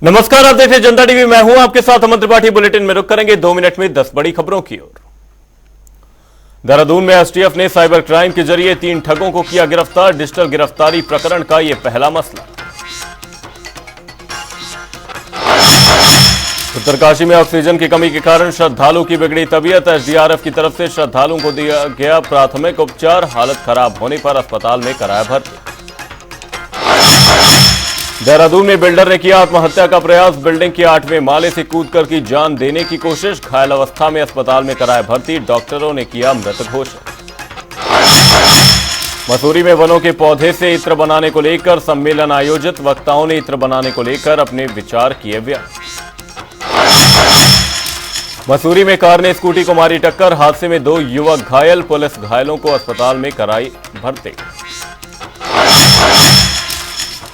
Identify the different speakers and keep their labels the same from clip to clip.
Speaker 1: नमस्कार, आप देख रहे हैं जनता टीवी। मैं हूं आपके साथ अमन त्रिपाठी। बुलेटिन में रुक करेंगे 2 मिनट में 10 बड़ी खबरों की ओर। देहरादून में एसटीएफ ने साइबर क्राइम के जरिए 3 ठगों को किया गिरफ्तार। डिजिटल गिरफ्तारी प्रकरण का यह पहला मसला। उत्तरकाशी में ऑक्सीजन की कमी के कारण श्रद्धालु की बिगड़ी तबीयत। एसडीआरएफ की तरफ से श्रद्धालुओं को दिया गया प्राथमिक उपचार। हालत खराब होने पर अस्पताल में कराया भर्ती। देहरादून में बिल्डर ने किया आत्महत्या का प्रयास। बिल्डिंग के 8वें माले से कूदकर की जान देने की कोशिश। घायल अवस्था में अस्पताल में कराया भर्ती। डॉक्टरों ने किया मृत घोषित। मसूरी में वनों के पौधे से इत्र बनाने को लेकर सम्मेलन आयोजित। वक्ताओं ने इत्र बनाने को लेकर अपने विचार किए व्यक्त। मसूरी में कार ने स्कूटी को मारी टक्कर। हादसे में 2 युवक घायल। पुलिस घायलों को अस्पताल में कराई भर्ती।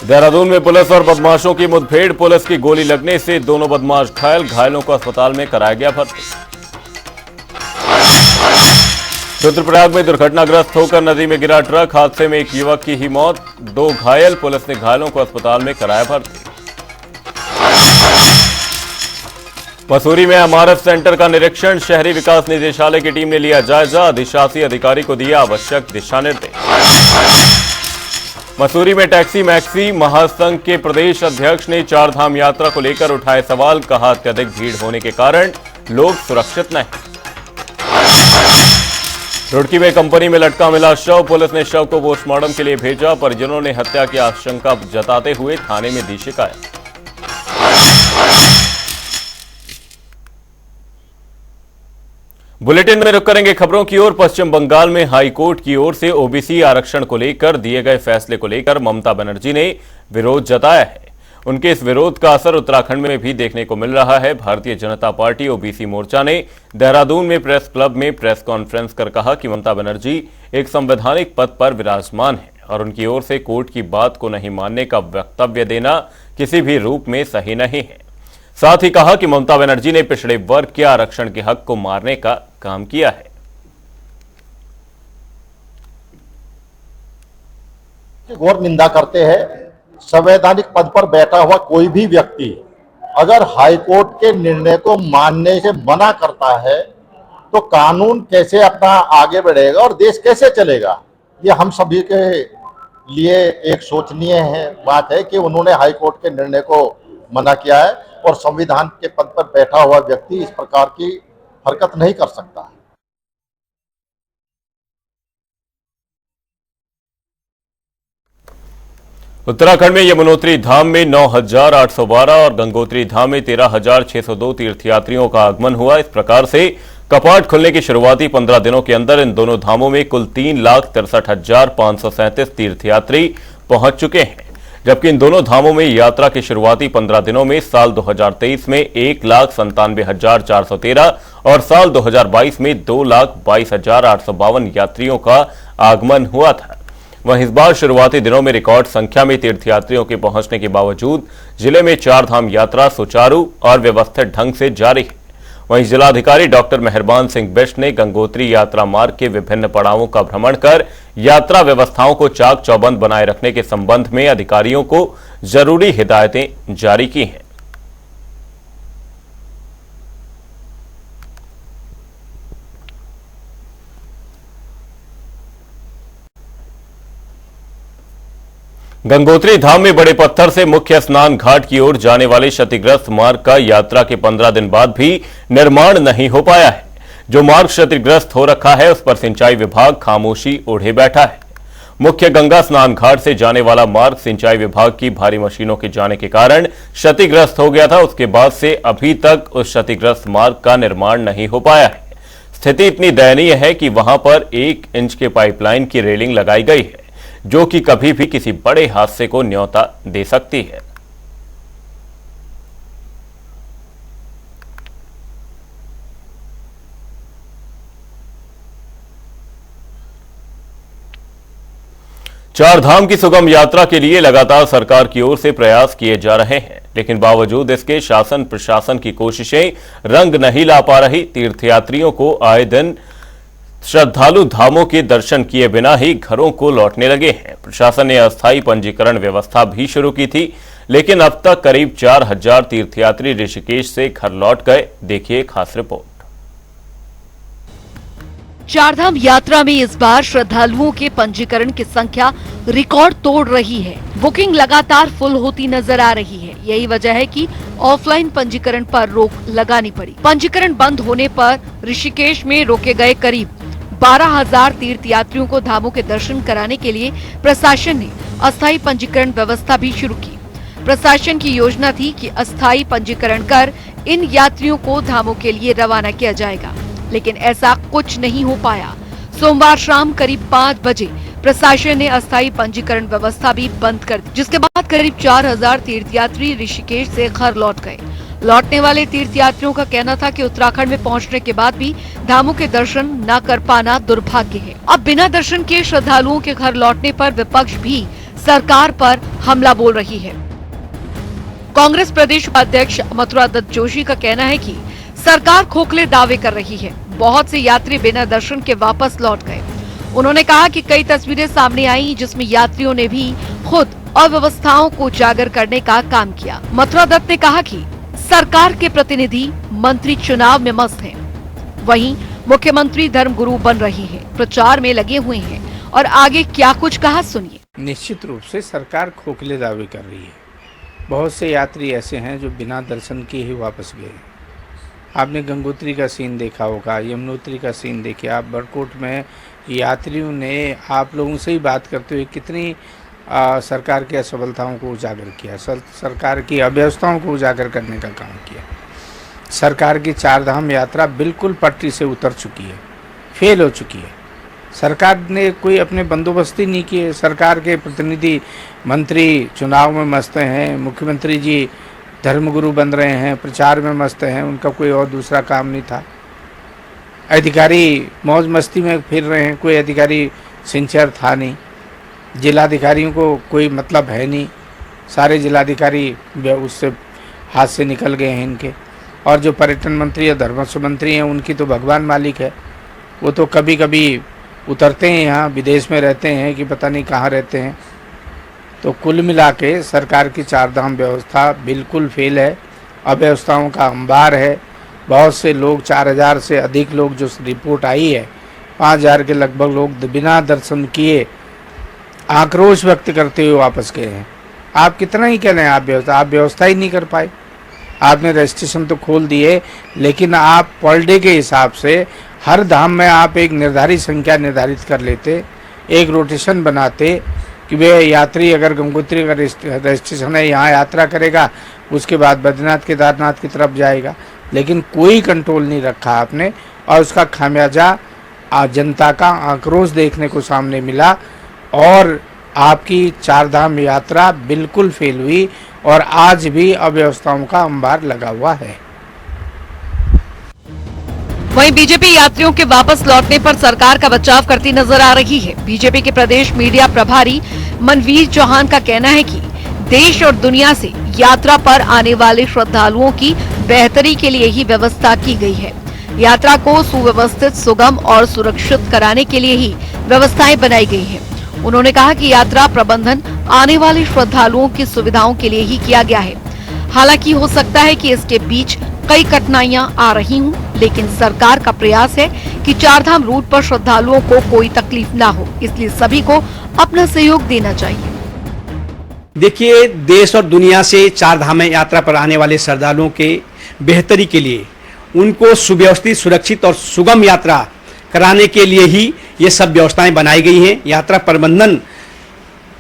Speaker 1: देहरादून में पुलिस और बदमाशों की मुठभेड़। पुलिस की गोली लगने से दोनों बदमाश घायल। घायलों को अस्पताल में कराया गया भर्ती। रुद्रप्रयाग में दुर्घटनाग्रस्त होकर नदी में गिरा ट्रक। हादसे में 1 युवक की ही मौत, 2 घायल। पुलिस ने घायलों को अस्पताल में कराया भर्ती। मसूरी में एमआरएफ सेंटर का निरीक्षण। शहरी विकास निदेशालय की टीम ने लिया जायजा। अधिशासी अधिकारी को दिया आवश्यक दिशा निर्देश। मसूरी में टैक्सी मैक्सी महासंघ के प्रदेश अध्यक्ष ने 4 धाम यात्रा को लेकर उठाए सवाल। कहा, अत्यधिक भीड़ होने के कारण लोग सुरक्षित नहीं। रुड़की में कंपनी में लटका मिला शव। पुलिस ने शव को पोस्टमार्टम के लिए भेजा। परिजनों ने हत्या की आशंका जताते हुए थाने में दी शिकायत। बुलेटिन में रुक करेंगे खबरों की ओर। पश्चिम बंगाल में हाई कोर्ट की ओर से ओबीसी आरक्षण को लेकर दिए गए फैसले को लेकर ममता बनर्जी ने विरोध जताया है। उनके इस विरोध का असर उत्तराखंड में भी देखने को मिल रहा है। भारतीय जनता पार्टी ओबीसी मोर्चा ने देहरादून में प्रेस क्लब में प्रेस कॉन्फ्रेंस कर कहा कि ममता बनर्जी एक संवैधानिक पद पर विराजमान है और उनकी ओर से कोर्ट की बात को नहीं मानने का वक्तव्य देना किसी भी रूप में सही नहीं है। साथ ही कहा कि ममता बनर्जी ने पिछड़े वर्ग के आरक्षण के हक को मारने का काम किया है।
Speaker 2: घोर निंदा करते हैं। संवैधानिक पद पर बैठा हुआ कोई भी व्यक्ति अगर हाईकोर्ट के निर्णय को मानने से मना करता है तो कानून कैसे अपना आगे बढ़ेगा और देश कैसे चलेगा। ये हम सभी के लिए एक सोचनीय बात है कि उन्होंने हाईकोर्ट के निर्णय को मना किया है और संविधान के पद पर बैठा हुआ व्यक्ति इस प्रकार की हरकत नहीं कर सकता।
Speaker 1: उत्तराखंड में यमुनोत्री धाम में 9,812 और गंगोत्री धाम में 13,602 तीर्थयात्रियों का आगमन हुआ। इस प्रकार से कपाट खुलने की शुरुआती 15 दिनों के अंदर इन दोनों धामों में कुल 3,63,537 तीर्थयात्री पहुंच चुके हैं, जबकि इन दोनों धामों में यात्रा की शुरुआती 15 दिनों में साल 2023 में 1,97,413 और साल 2022 में 2,22,852 यात्रियों का आगमन हुआ था। वहीं इस बार शुरुआती दिनों में रिकॉर्ड संख्या में तीर्थयात्रियों के पहुंचने के बावजूद जिले में 4 धाम यात्रा सुचारू और व्यवस्थित ढंग से जारी है। वहीं जिलाधिकारी डॉक्टर मेहरबान सिंह बिष्ट ने गंगोत्री यात्रा मार्ग के विभिन्न पड़ावों का भ्रमण कर यात्रा व्यवस्थाओं को चाक चौबंद बनाए रखने के संबंध में अधिकारियों को जरूरी हिदायतें जारी की हैं। गंगोत्री धाम में बड़े पत्थर से मुख्य स्नान घाट की ओर जाने वाले क्षतिग्रस्त मार्ग का यात्रा के 15 दिन बाद भी निर्माण नहीं हो पाया है। जो मार्ग क्षतिग्रस्त हो रखा है उस पर सिंचाई विभाग खामोशी ओढ़े बैठा है। मुख्य गंगा स्नान घाट से जाने वाला मार्ग सिंचाई विभाग की भारी मशीनों के जाने के कारण क्षतिग्रस्त हो गया था। उसके बाद से अभी तक उस क्षतिग्रस्त मार्ग का निर्माण नहीं हो पाया है। स्थिति इतनी दयनीय है कि वहां पर 1 इंच के पाइपलाइन की रेलिंग लगाई गई है, जो कि कभी भी किसी बड़े हादसे को न्योता दे सकती है। चार धाम की सुगम यात्रा के लिए लगातार सरकार की ओर से प्रयास किए जा रहे हैं, लेकिन बावजूद इसके शासन प्रशासन की कोशिशें रंग नहीं ला पा रही। तीर्थयात्रियों को आए दिन श्रद्धालु धामों के दर्शन किए बिना ही घरों को लौटने लगे हैं। प्रशासन ने अस्थायी पंजीकरण व्यवस्था भी शुरू की थी, लेकिन अब तक करीब 4000 तीर्थयात्री ऋषिकेश से घर लौट गए। देखिए खास रिपोर्ट।
Speaker 3: चारधाम यात्रा में इस बार श्रद्धालुओं के पंजीकरण की संख्या रिकॉर्ड तोड़ रही है। बुकिंग लगातार फुल होती नजर आ रही है। यही वजह है कि ऑफलाइन पंजीकरण पर रोक लगानी पड़ी। पंजीकरण बंद होने पर ऋषिकेश में रोके गए करीब 12,000 तीर्थयात्रियों को धामों के दर्शन कराने के लिए प्रशासन ने अस्थायी पंजीकरण व्यवस्था भी शुरू की। प्रशासन की योजना थी कि अस्थायी पंजीकरण कर इन यात्रियों को धामों के लिए रवाना किया जाएगा, लेकिन ऐसा कुछ नहीं हो पाया। सोमवार शाम करीब 5 बजे प्रशासन ने अस्थायी पंजीकरण व्यवस्था भी बंद कर दी, जिसके बाद करीब 4000 तीर्थयात्री ऋषिकेश से घर लौट गए। लौटने वाले तीर्थयात्रियों का कहना था कि उत्तराखंड में पहुंचने के बाद भी धामों के दर्शन न कर पाना दुर्भाग्य है। अब बिना दर्शन के श्रद्धालुओं के घर लौटने पर विपक्ष भी सरकार पर हमला बोल रही है। कांग्रेस प्रदेश उपाध्यक्ष मथुरा दत्त जोशी का कहना है कि सरकार खोखले दावे कर रही है। बहुत से यात्री बिना दर्शन के वापस लौट गए। उन्होंने कहा कि कई तस्वीरें सामने आई जिसमें यात्रियों ने भी खुद अव्यवस्थाओं को उजागर करने का काम किया। मथुरा दत्त ने कहा कि सरकार के प्रतिनिधि मंत्री चुनाव में मस्त हैं, वहीं मुख्यमंत्री धर्मगुरु बन रही है, प्रचार में लगे हुए हैं और आगे क्या कुछ कहा सुनिए।
Speaker 4: निश्चित रूप से सरकार खोखले दावे कर रही है। बहुत से यात्री ऐसे हैं जो बिना दर्शन किए ही वापस गए। आपने गंगोत्री का सीन देखा होगा, यमुनोत्री का सीन देखिए आप। बरकोट में यात्रियों ने आप लोगों से ही बात करते हुए कितनी सरकार की असफलताओं को उजागर किया, सरकार की अव्यवस्थाओं को उजागर करने का काम किया। सरकार की चारधाम यात्रा बिल्कुल पटरी से उतर चुकी है, फेल हो चुकी है। सरकार ने कोई अपने बंदोबस्त ही नहीं किए। सरकार के प्रतिनिधि मंत्री चुनाव में मस्त हैं, मुख्यमंत्री जी धर्मगुरु बन रहे हैं, प्रचार में मस्त हैं, उनका कोई और दूसरा काम नहीं था। अधिकारी मौज मस्ती में फिर रहे हैं, कोई अधिकारी सिंसियर था नहीं। जिलाधिकारियों को कोई मतलब है नहीं, सारे जिलाधिकारी उससे हाथ से निकल गए हैं इनके। और जो पर्यटन मंत्री या धर्मस्व मंत्री हैं उनकी तो भगवान मालिक है, वो तो कभी कभी उतरते हैं यहाँ, विदेश में रहते हैं कि पता नहीं कहाँ रहते हैं। तो कुल मिला के सरकार की चारधाम व्यवस्था बिल्कुल फेल है, अव्यवस्थाओं का अंबार है। बहुत से लोग, 4000 से अधिक लोग, जो रिपोर्ट आई है 5000 के लगभग लोग बिना दर्शन किए आक्रोश व्यक्त करते हुए वापस गए हैं। आप कितना ही कह रहे हैं, आप व्यवस्था ही नहीं कर पाए। आपने रजिस्ट्रेशन तो खोल दिए, लेकिन आप पर डे के हिसाब से हर धाम में आप एक निर्धारित संख्या निर्धारित कर लेते, एक रोटेशन बनाते कि वे यात्री अगर गंगोत्री का रजिस्ट्रेशन है यहाँ यात्रा करेगा, उसके बाद बद्रीनाथ केदारनाथ की तरफ जाएगा। लेकिन कोई कंट्रोल नहीं रखा आपने, और उसका खामियाजा जनता का आक्रोश देखने को सामने मिला। और आपकी चारधाम यात्रा बिल्कुल फेल हुई और आज भी अव्यवस्थाओं का अंबार लगा हुआ है।
Speaker 3: वहीं बीजेपी यात्रियों के वापस लौटने पर सरकार का बचाव करती नजर आ रही है। बीजेपी के प्रदेश मीडिया प्रभारी मनवीर चौहान का कहना है कि देश और दुनिया से यात्रा पर आने वाले श्रद्धालुओं की बेहतरी के लिए ही व्यवस्था की गई है। यात्रा को सुव्यवस्थित, सुगम और सुरक्षित कराने के लिए ही व्यवस्थाएं बनाई गई है। उन्होंने कहा कि यात्रा प्रबंधन आने वाले श्रद्धालुओं की सुविधाओं के लिए ही किया गया है। हालांकि हो सकता है कि इसके बीच कई कठिनाइयां आ रही हों, लेकिन सरकार का प्रयास है कि चारधाम रूट पर श्रद्धालुओं को कोई तकलीफ ना हो, इसलिए सभी को अपना सहयोग देना चाहिए।
Speaker 5: देखिए, देश और दुनिया से चारधाम यात्रा पर आने वाले श्रद्धालुओं के बेहतरी के लिए, उनको सुव्यवस्थित, सुरक्षित और सुगम यात्रा कराने के लिए ही ये सब व्यवस्थाएं बनाई गई हैं। यात्रा प्रबंधन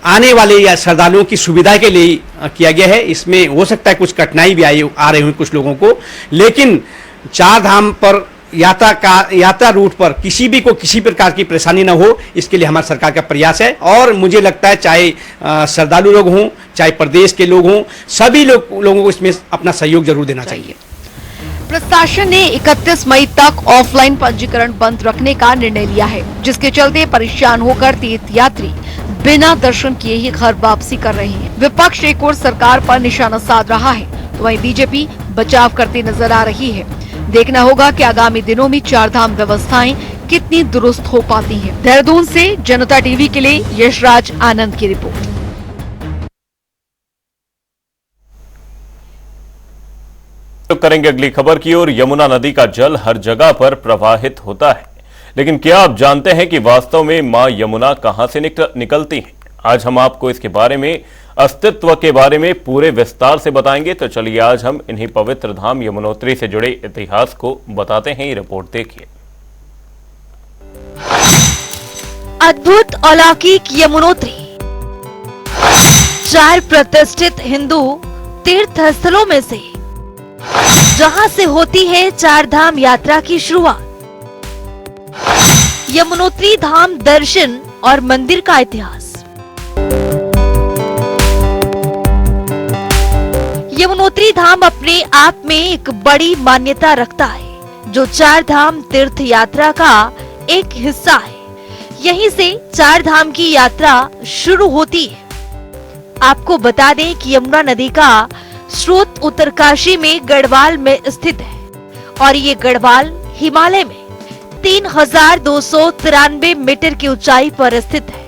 Speaker 5: आने वाले श्रद्धालुओं की सुविधा के लिए किया गया है। इसमें हो सकता है कुछ कठिनाई भी आ रही हुई कुछ लोगों को, लेकिन चारधाम पर यात्रा रूट पर किसी प्रकार की परेशानी न हो, इसके लिए हमारी सरकार का प्रयास है। और मुझे लगता है चाहे श्रद्धालु लोग हों, चाहे प्रदेश के लोग हों, सभी लोगों को इसमें अपना सहयोग जरूर देना चाहिए।
Speaker 3: प्रशासन ने 31 मई तक ऑफलाइन पंजीकरण बंद रखने का निर्णय लिया है, जिसके चलते परेशान होकर तीर्थयात्री बिना दर्शन किए ही घर वापसी कर रहे हैं। विपक्ष एक और सरकार पर निशाना साध रहा है, तो वहीं बीजेपी बचाव करती नजर आ रही है। देखना होगा कि आगामी दिनों में चारधाम व्यवस्थाएं कितनी दुरुस्त हो पाती है। देहरादून से जनता टीवी के लिए यशराज आनंद की रिपोर्ट।
Speaker 1: तो करेंगे अगली खबर की ओर। यमुना नदी का जल हर जगह पर प्रवाहित होता है, लेकिन क्या आप जानते हैं कि वास्तव में मां यमुना कहां से निकलती हैं? आज हम आपको इसके बारे में, अस्तित्व के बारे में पूरे विस्तार से बताएंगे। तो चलिए आज हम इन्हीं पवित्र धाम यमुनोत्री से जुड़े इतिहास को बताते हैं। ये रिपोर्ट देखिए।
Speaker 3: अद्भुत अलौकिक यमुनोत्री 4 प्रतिष्ठित हिंदू तीर्थ स्थलों में से, जहां से होती है 4 धाम यात्रा की शुरुआत। यमुनोत्री धाम दर्शन और मंदिर का इतिहास। यमुनोत्री धाम अपने आप में एक बड़ी मान्यता रखता है, जो 4 धाम तीर्थ यात्रा का एक हिस्सा है। यहीं से 4 धाम की यात्रा शुरू होती है। आपको बता दें कि यमुना नदी का स्रोत उत्तरकाशी में गढ़वाल में स्थित है और ये गढ़वाल हिमालय में 3293 मीटर की ऊंचाई पर स्थित है।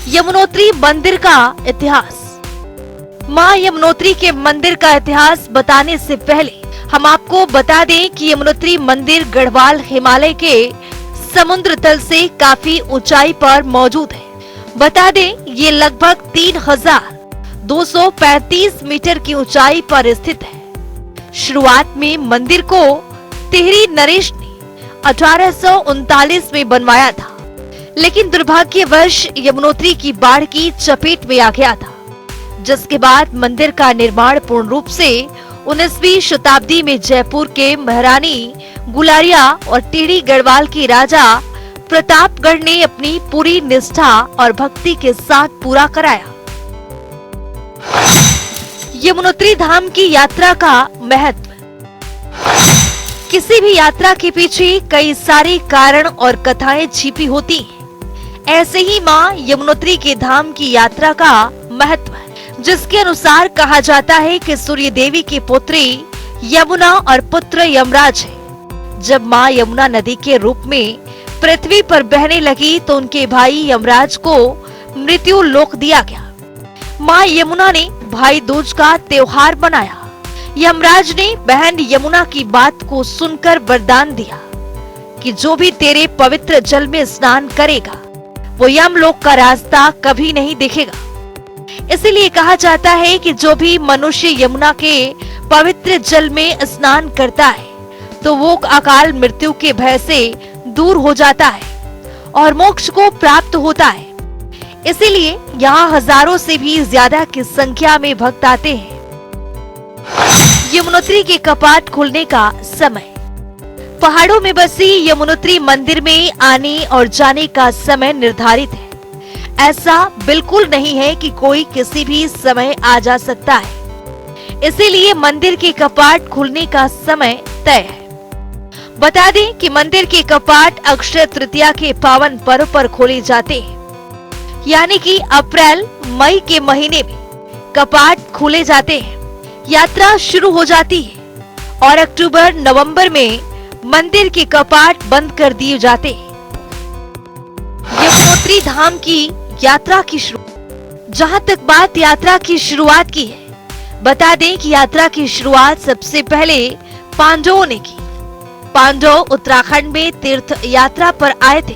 Speaker 3: यमुनोत्री मंदिर का इतिहास। मां यमुनोत्री के मंदिर का इतिहास बताने से पहले हम आपको बता दें कि यमुनोत्री मंदिर गढ़वाल हिमालय के समुद्र तल से काफी ऊंचाई पर मौजूद है। बता दें ये लगभग 3235 मीटर की ऊंचाई पर स्थित है। शुरुआत में मंदिर को तिहरी नरेश ने 1839 में बनवाया था, लेकिन दुर्भाग्यवश यमुनोत्री की बाढ़ की चपेट में आ गया था, जिसके बाद मंदिर का निर्माण पूर्ण रूप से 19वीं शताब्दी में जयपुर के महारानी गुलारिया और टिहरी गढ़वाल के राजा प्रतापगढ़ ने अपनी पूरी निष्ठा और भक्ति के साथ पूरा कराया। यमुनोत्री धाम की यात्रा का महत्व। किसी भी यात्रा के पीछे कई सारे कारण और कथाएं छिपी होती हैं। ऐसे ही मां यमुनोत्री के धाम की यात्रा का महत्व है, जिसके अनुसार कहा जाता है कि सूर्य देवी की पुत्री यमुना और पुत्र यमराज है। जब मां यमुना नदी के रूप में पृथ्वी पर बहने लगी तो उनके भाई यमराज को मृत्यु लोक दिया गया। मां यमुना ने भाई दूज का त्योहार बनाया। यमराज ने बहन यमुना की बात को सुनकर वरदान दिया कि जो भी तेरे पवित्र जल में स्नान करेगा वो यमलोक का रास्ता कभी नहीं देखेगा। इसीलिए कहा जाता है कि जो भी मनुष्य यमुना के पवित्र जल में स्नान करता है तो वो अकाल मृत्यु के भय से दूर हो जाता है और मोक्ष को प्राप्त होता है। इसीलिए यहाँ हजारों से भी ज्यादा की संख्या में भक्त आते हैं। यमुनोत्री के कपाट खुलने का समय। पहाड़ों में बसी यमुनोत्री मंदिर में आने और जाने का समय निर्धारित है। ऐसा बिल्कुल नहीं है कि कोई किसी भी समय आ जा सकता है। इसीलिए मंदिर के कपाट खुलने का समय तय है। बता दें कि मंदिर के कपाट अक्षय तृतीया के पावन पर्व पर खोले जाते हैं, यानी कि अप्रैल मई के महीने में कपाट खोले जाते हैं। यात्रा शुरू हो जाती है और अक्टूबर नवंबर में मंदिर के कपाट बंद कर दिए जाते हैं। यमुनोत्री धाम की यात्रा की शुरुआत। जहां तक बात यात्रा की शुरुआत की है, बता दें कि यात्रा की शुरुआत सबसे पहले पांडवों ने की। पांडव उत्तराखंड में तीर्थ यात्रा पर आए थे,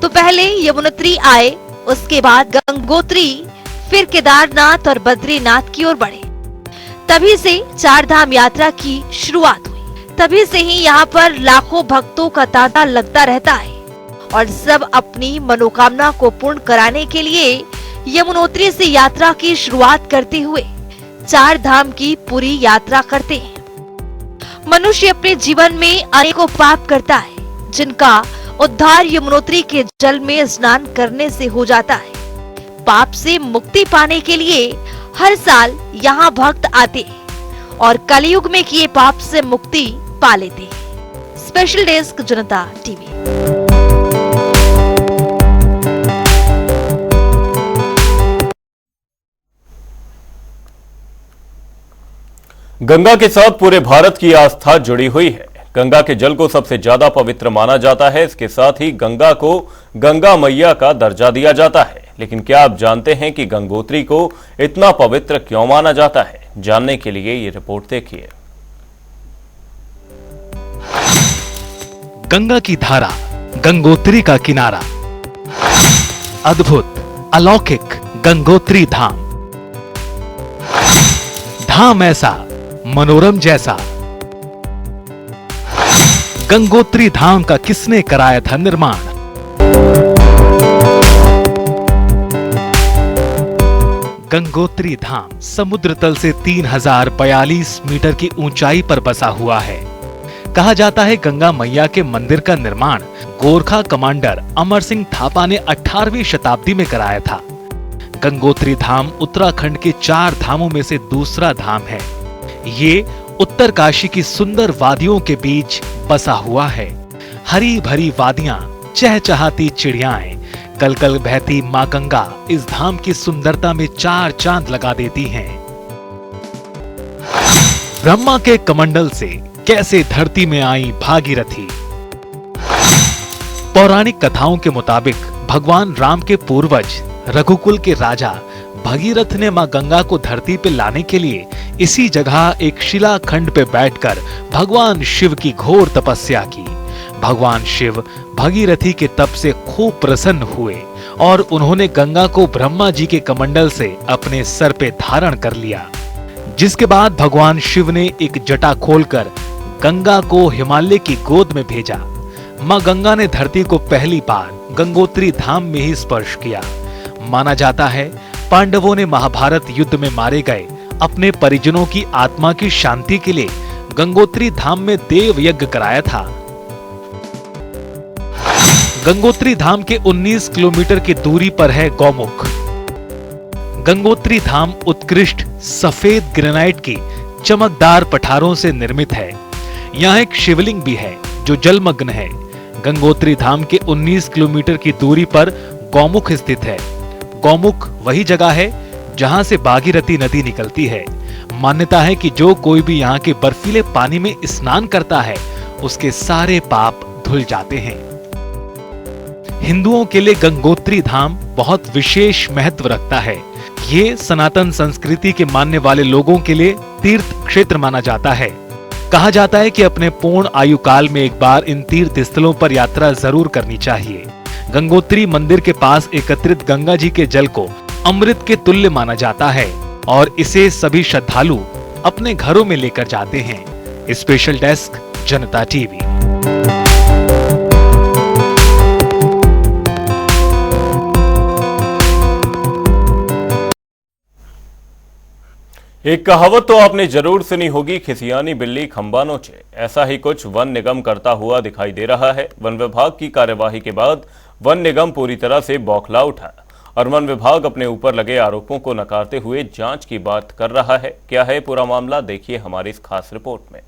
Speaker 3: तो पहले यमुनोत्री आए, उसके बाद गंगोत्री, फिर केदारनाथ और बद्रीनाथ की ओर बढ़े। तभी से 4 धाम यात्रा की शुरुआत हुई। तभी से ही यहाँ पर लाखों भक्तों का तांता लगता रहता है और सब अपनी मनोकामना को पूर्ण कराने के लिए यमुनोत्री से यात्रा की शुरुआत करते हुए 4 धाम की पूरी यात्रा करते हैं। मनुष्य अपने जीवन में अनेकों पाप करता है, जिनका उद्धार यमुनोत्री के जल में स्नान करने से हो जाता है। पाप से मुक्ति पाने के लिए हर साल यहाँ भक्त आते हैं और कलयुग में किए पाप से मुक्ति पा लेते हैं। स्पेशल डेस्क जनता टीवी।
Speaker 1: गंगा के साथ पूरे भारत की आस्था जुड़ी हुई है। गंगा के जल को सबसे ज्यादा पवित्र माना जाता है। इसके साथ ही गंगा को गंगा मैया का दर्जा दिया जाता है। लेकिन क्या आप जानते हैं कि गंगोत्री को इतना पवित्र क्यों माना जाता है? जानने के लिए ये रिपोर्ट देखिए।
Speaker 6: गंगा की धारा, गंगोत्री का किनारा, अद्भुत अलौकिक गंगोत्री धाम। धाम ऐसा मनोरम जैसा, गंगोत्री धाम का किसने कराया था निर्माण? गंगोत्री धाम समुद्र तल से 3042 मीटर की ऊंचाई पर बसा हुआ है। कहा जाता है गंगा मैया के मंदिर का निर्माण गोरखा कमांडर अमर सिंह थापा ने 18वीं शताब्दी में कराया था। गंगोत्री धाम उत्तराखंड के 4 धामों में से दूसरा धाम है। ये उत्तरकाशी की सुंदर वादियों के बीच बसा हुआ है। हरी भरी वादियां, चहचहाती चिड़ियाएं, कल कल बहती मां गंगा इस धाम की सुंदरता में 4 चांद लगा देती हैं। ब्रह्मा के कमंडल से कैसे धरती में आई भागीरथी? पौराणिक कथाओं के मुताबिक भगवान राम के पूर्वज रघुकुल के राजा भगीरथ ने मां गंगा को धरती पे लाने के लिए इसी जगह एक शिलाखंड पे बैठकर भगवान शिव की घोर तपस्या की। भगवान शिव भगीरथी के तप से खूब प्रसन्न हुए और उन्होंने गंगा को ब्रह्मा जी के कमंडल से अपने सर पे धारण कर लिया। जिसके बाद भगवान शिव ने एक जटा खोलकर गंगा को हिमालय की गोद में भेजा। मां गंगा ने धरती को पहली बार गंगोत्री धाम में ही स्पर्श किया। माना जाता है पांडवों ने महाभारत युद्ध में मारे गए अपने परिजनों की आत्मा की शांति के लिए गंगोत्री धाम में देव यज्ञ कराया था। गंगोत्री धाम के 19 किलोमीटर की दूरी पर है गौमुख। गंगोत्री धाम उत्कृष्ट सफेद ग्रेनाइट की चमकदार पठारों से निर्मित है। यहाँ एक शिवलिंग भी है जो जलमग्न है। गंगोत्री धाम के 19 किलोमीटर की दूरी पर गौमुख स्थित है। गौमुख वही जगह है जहां से भागीरथी नदी निकलती है। मान्यता है कि जो कोई भी यहाँ के बर्फीले पानी में स्नान करता है उसके सारे पाप धुल जाते हैं। हिंदुओं के लिए गंगोत्री धाम बहुत विशेष महत्व रखता है। ये सनातन संस्कृति के मानने वाले लोगों के लिए तीर्थ क्षेत्र माना जाता है। कहा जाता है कि अपने पूर्ण आयु काल में एक बार इन तीर्थ स्थलों पर यात्रा जरूर करनी चाहिए। गंगोत्री मंदिर के पास एकत्रित गंगा जी के जल को अमृत के तुल्य माना जाता है और इसे सभी श्रद्धालु अपने घरों में लेकर जाते हैं। स्पेशल डेस्क, जनता टीवी।
Speaker 1: एक कहावत तो आपने जरूर सुनी होगी, खिसियानी बिल्ली खंबा नोचे। ऐसा ही कुछ वन निगम करता हुआ दिखाई दे रहा है। वन विभाग की कार्यवाही के बाद वन निगम पूरी तरह से बौखला उठा और वन विभाग अपने ऊपर लगे आरोपों को नकारते हुए जांच की बात कर रहा है। क्या है पूरा मामला, देखिए हमारी इस खास रिपोर्ट में।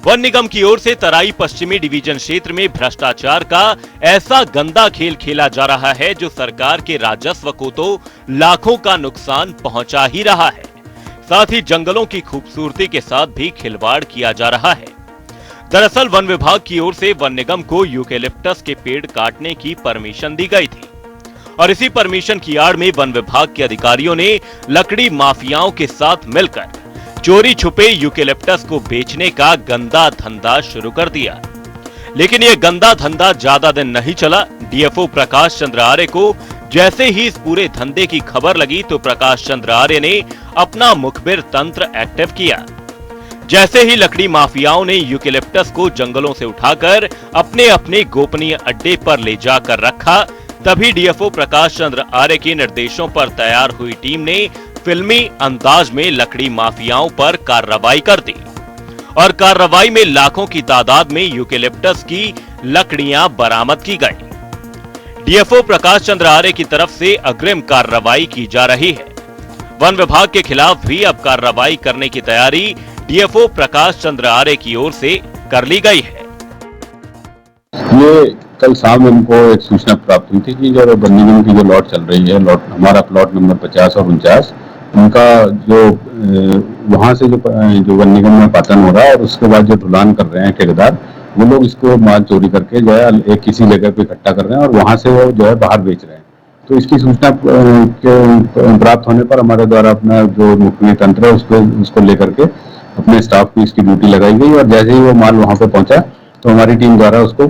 Speaker 1: वन निगम की ओर से तराई पश्चिमी डिवीजन क्षेत्र में भ्रष्टाचार का ऐसा गंदा खेल खेला जा रहा है जो सरकार के राजस्व को तो लाखों का नुकसान पहुंचा ही रहा है, साथ ही जंगलों की खूबसूरती के साथ भी खिलवाड़ किया जा रहा है। दरअसल वन विभाग की ओर से वन निगम को यूकेलिप्टस के पेड़ काटने की परमिशन दी गई थी और इसी परमिशन की आड़ में वन विभाग के अधिकारियों ने लकड़ी माफियाओं के साथ मिलकर चोरी छुपे यूकेलिप्टस को बेचने का गंदा धंधा शुरू कर दिया। लेकिन यह गंदा धंधा ज्यादा दिन नहीं चला। डीएफओ प्रकाश चंद्र आर्य को जैसे ही इस पूरे धंधे की खबर लगी तो प्रकाश चंद्र आर्य ने अपना मुखबिर तंत्र एक्टिव किया। जैसे ही लकड़ी माफियाओं ने यूकेलिप्टस को जंगलों से उठाकर अपने अपने गोपनीय अड्डे पर ले जाकर रखा, तभी डीएफओ प्रकाश चंद्र आर्य के निर्देशों पर तैयार हुई टीम ने फिल्मी अंदाज में लकड़ी माफियाओं पर कार्रवाई कर दी और कार्रवाई में लाखों की तादाद में यूकेलिप्टस की लकड़ियां बरामद की गई। डीएफओ प्रकाश चंद्र आर्य की तरफ से अग्रिम कार्रवाई की जा रही है। वन विभाग के खिलाफ भी अब कार्रवाई करने की तैयारी डीएफओ प्रकाश चंद्र आर्य की ओर से कर ली गई है।
Speaker 7: ये कल शाम हमको एक सूचना प्राप्त हुई थी कि जो वन निगम की जो लॉट चल रही है, हमारा प्लॉट नंबर 50 और 49, उनका जो वहां से जो वन निगम में पातन हो रहा है और उसके बाद जो ढुलान कर रहे हैं ठेकेदार, वो लोग इसको माल चोरी करके जो है एक किसी जगह पे इकट्ठा कर रहे हैं और वहां से वो जो है बाहर बेच रहे हैं। तो इसकी सूचना प्राप्त होने पर हमारे द्वारा अपना जो मुख्य तंत्र है उसको लेकर के अपने स्टाफ की इसकी ड्यूटी लगाई गई और जैसे ही वो माल वहां पे पहुंचा तो हमारी टीम द्वारा उसको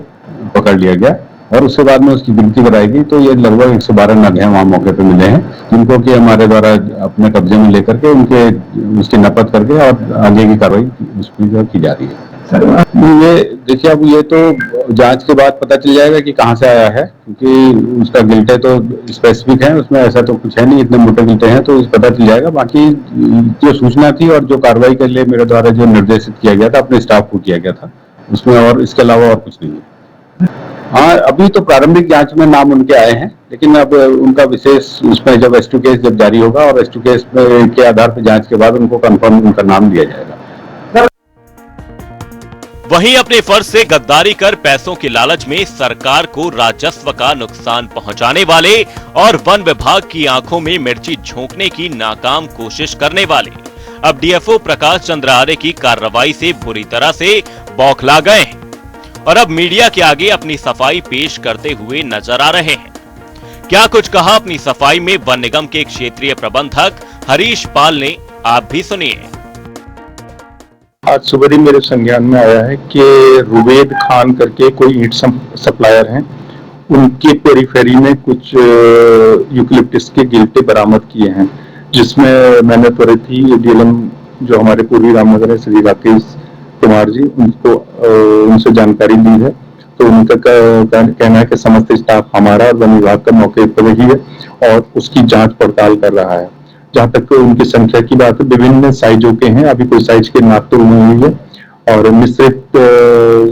Speaker 7: पकड़ लिया गया और उसके बाद में उसकी गिनती कराई गई। तो ये लगभग 112 नग हैं वहां मौके पे मिले हैं, जिनको कि हमारे द्वारा अपने कब्जे में लेकर के उसकी नपत करके और आगे की कार्रवाई उसमें जो की जा रही है। ये देखिए, अब ये तो जांच के बाद पता चल जाएगा कि कहाँ से आया है, क्योंकि उसका गिल्टे तो स्पेसिफिक है, उसमें ऐसा तो कुछ है नहीं, इतने मोटे गिल्टे हैं तो पता चल जाएगा। बाकी जो सूचना थी और जो कार्रवाई के लिए मेरे द्वारा जो निर्देशित किया गया था अपने स्टाफ को किया गया था, उसमें और इसके अलावा और कुछ नहीं है। हाँ, अभी तो प्रारंभिक जांच में नाम उनके आए हैं, लेकिन अब उनका विशेष उसमें जब S2 केस जब जारी होगा और S2 केस के आधार पर जांच के बाद उनको कंफर्म उनका नाम दिया जाएगा।
Speaker 1: वहीं अपने फर्ज से गद्दारी कर पैसों के लालच में सरकार को राजस्व का नुकसान पहुंचाने वाले और वन विभाग की आंखों में मिर्ची झोंकने की नाकाम कोशिश करने वाले अब DFO प्रकाश चंद्र आर्य की कार्रवाई से बुरी तरह से बौखला गए हैं और अब मीडिया के आगे अपनी सफाई पेश करते हुए नजर आ रहे हैं। क्या कुछ कहा अपनी सफाई में वन निगम के क्षेत्रीय प्रबंधक हरीश पाल ने, आप भी सुनिए।
Speaker 8: आज सुबह ही मेरे संज्ञान में आया है कि रुवेद खान करके कोई ईंट सप्लायर हैं, उनके पेरीफेरी में कुछ यूकलिप्टस के गिल्टे बरामद किए हैं, जिसमें मैंने त्वरित ही DLM जो हमारे पूर्वी रामनगर है श्री राकेश कुमार जी, उनसे जानकारी ली है। तो उनका कहना है कि समस्त स्टाफ हमारा और वन विभाग का मौके पर ही है और उसकी जांच पड़ताल कर रहा है। जहां तक उनकी संख्या की बात है, विभिन्न साइजों के हैं, अभी कोई साइज के नाप तो नहीं हुई है और मिश्रित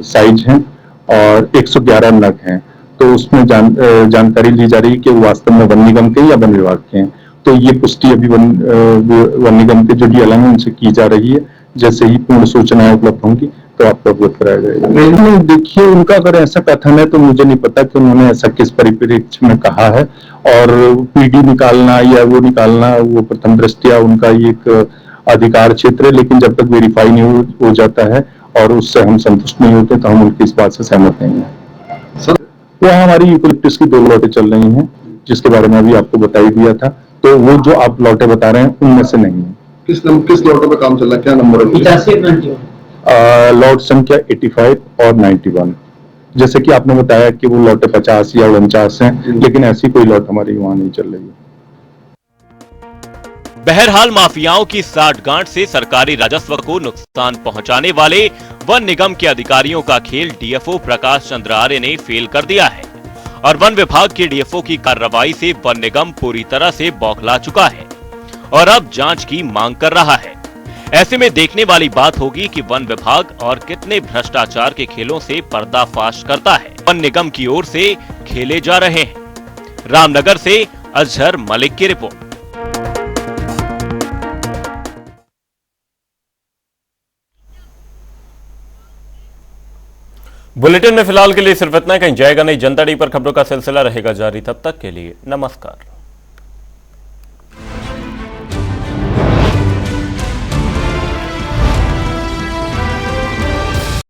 Speaker 8: साइज हैं और 111 नग हैं। तो उसमें जानकारी ली जा रही है कि वो वास्तव में वन निगम के या वन विभाग के हैं। तो ये पुष्टि अभी वन निगम के जो DLM है उनसे की जा रही है। जैसे ही पूर्ण सूचनाएं उपलब्ध होंगी तो आपको अवगत कराया जाएगा। देखिए, उनका अगर ऐसा कथन है तो मुझे नहीं पता कि उन्होंने ऐसा किस परिप्रेक्ष्य में कहा है, और PD निकालना या वो निकालना वो प्रथम दृष्टया उनका एक अधिकार क्षेत्र है, लेकिन जब तक वेरीफाई नहीं हो जाता है और उससे हम संतुष्ट नहीं होते तो हम उनकी इस बात से सहमत नहीं है। सर, वहाँ हमारी यूकलिप्टस की 2 लॉटें चल रही हैं, जिसके बारे में अभी आपको बता ही दिया था। तो वो जो आप लॉटें बता रहे हैं उनमें से नहीं है। किस लॉटों पे काम चल रहा है, क्या नंबर है? लॉट संख्या 85 और 91। जैसे कि आपने बताया कि वो लॉटें 50 या 49 हैं, लेकिन ऐसी कोई लॉट हमारी वहां नहीं चल रही है।
Speaker 1: बहरहाल माफियाओं की साठगांठ से सरकारी राजस्व को नुकसान पहुंचाने वाले वन निगम के अधिकारियों का खेल DFO प्रकाश चंद्र आर्य ने फेल कर दिया है और वन विभाग के DFO की कार्रवाई से वन निगम पूरी तरह से बौखला चुका है और अब जांच की मांग कर रहा है। ऐसे में देखने वाली बात होगी कि वन विभाग और कितने भ्रष्टाचार के खेलों से पर्दाफाश करता है। वन निगम की ओर से खेले जा रहे हैं। रामनगर से अजहर मलिक की रिपोर्ट। बुलेटिन में फिलहाल के लिए सिर्फ इतना। कहीं जाएगा नहीं। जनता टी पर खबरों का सिलसिला रहेगा जारी। तब तक के लिए नमस्कार।